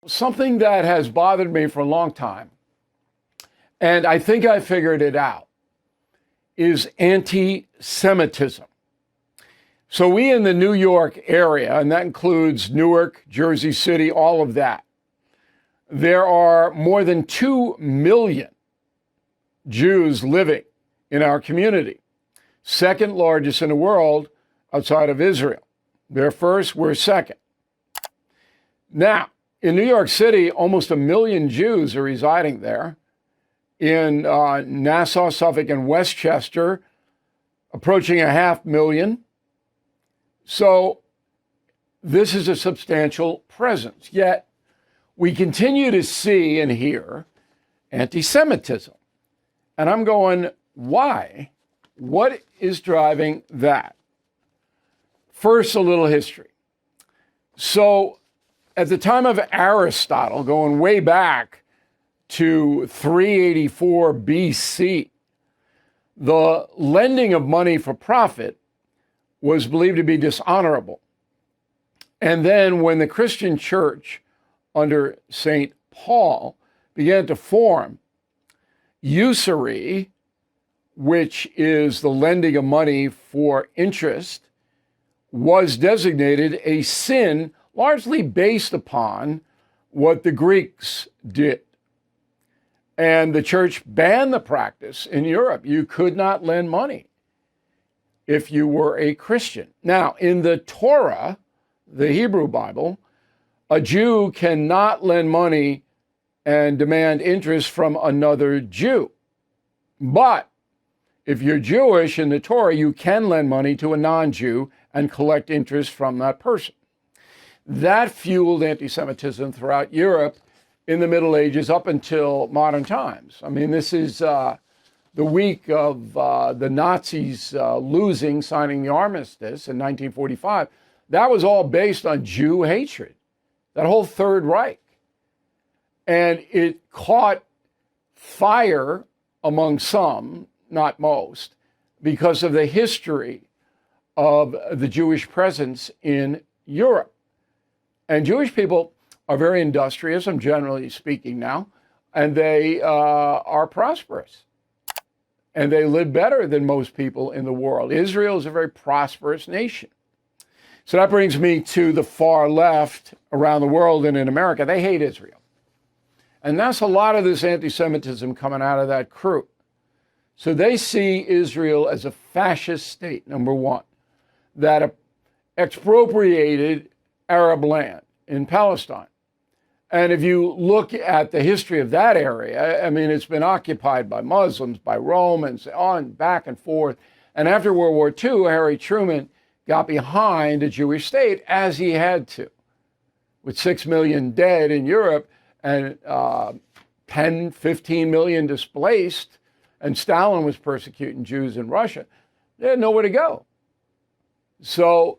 Something that has bothered me for a long time, and I think I figured it out, is anti-Semitism. So we in the New York area, and that includes Newark, Jersey City, all of that, there are more than 2 million Jews living in our community. Second largest in the world outside of Israel. They're first, we're second. Now, in New York City, almost 1 million Jews are residing there. In Nassau, Suffolk, and Westchester, approaching 500,000. So this is a substantial presence. Yet we continue to see and hear anti-Semitism. And I'm going, why? What is driving that? First, a little history. So at the time of Aristotle, going way back to 384 BC, the lending of money for profit was believed to be dishonorable. And then when the Christian church under St. Paul began to form, usury, which is the lending of money for interest, was designated a sin largely based upon what the Greeks did. And the church banned the practice in Europe. You could not lend money if you were a Christian. Now, in the Torah, the Hebrew Bible, a Jew cannot lend money and demand interest from another Jew. But if you're Jewish in the Torah, you can lend money to a non-Jew and collect interest from that person. That fueled anti-Semitism throughout Europe in the Middle Ages up until modern times. I mean, this is the week of the Nazis losing, signing the armistice in 1945. That was all based on Jew hatred, that whole Third Reich. And it caught fire among some, not most, because of the history of the Jewish presence in Europe. And Jewish people are very industrious, I'm generally speaking now, and they are prosperous. And they live better than most people in the world. Israel is a very prosperous nation. So that brings me to the far left around the world and in America. They hate Israel. And that's a lot of this anti-Semitism coming out of that crew. So they see Israel as a fascist state, number one, that expropriated Arab land in Palestine. And if you look at the history of that area, I mean, it's been occupied by Muslims, by Romans, on back and forth. And after World War II, Harry Truman got behind a Jewish state, as he had to, with 6 million dead in Europe and 10, 15 million displaced, and Stalin was persecuting Jews in Russia. They had nowhere to go. So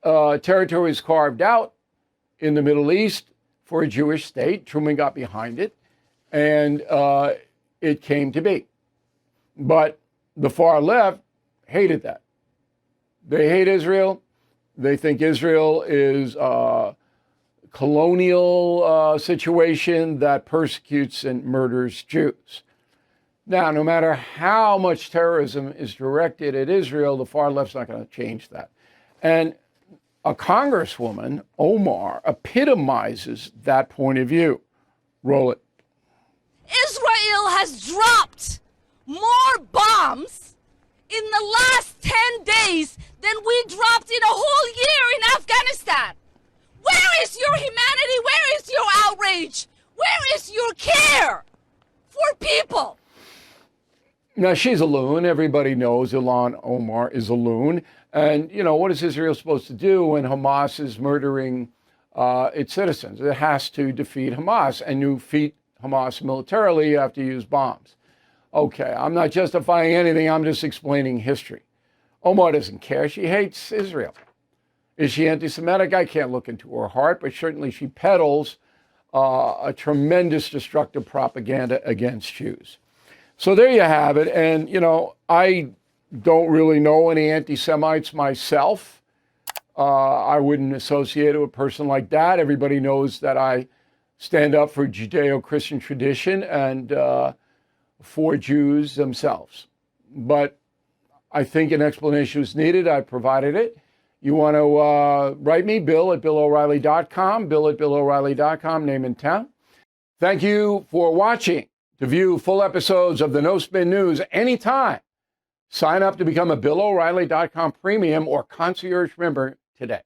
territory was carved out in the Middle East for a Jewish state. Truman got behind it, and it came to be. But the far left hated that. They hate Israel. They think Israel is a colonial situation that persecutes and murders Jews. Now, no matter how much terrorism is directed at Israel, the far left's not going to change that. And a congresswoman, Omar, epitomizes that point of view. Roll it. Israel has dropped more bombs in the last 10 days than we dropped in a whole year in Afghanistan. Where is your humanity? Where is your outrage? Where is your care for people? Now, she's a loon. Everybody knows Ilhan Omar is a loon. And, you know, what is Israel supposed to do when Hamas is murdering its citizens? It has to defeat Hamas. And to defeat Hamas militarily, you have to use bombs. Okay, I'm not justifying anything. I'm just explaining history. Omar doesn't care. She hates Israel. Is she anti-Semitic? I can't look into her heart, but certainly she peddles a tremendous destructive propaganda against Jews. So there you have it. And, you know, I don't really know any anti-Semites myself. I wouldn't associate it with a person like that. Everybody knows that I stand up for Judeo-Christian tradition and for Jews themselves. But I think an explanation is needed. I provided it. You want to write me, bill@BillO'Reilly.com, bill@BillO'Reilly.com, name and town. Thank you for watching. To view full episodes of the No Spin News anytime, sign up to become a BillO'Reilly.com premium or concierge member today.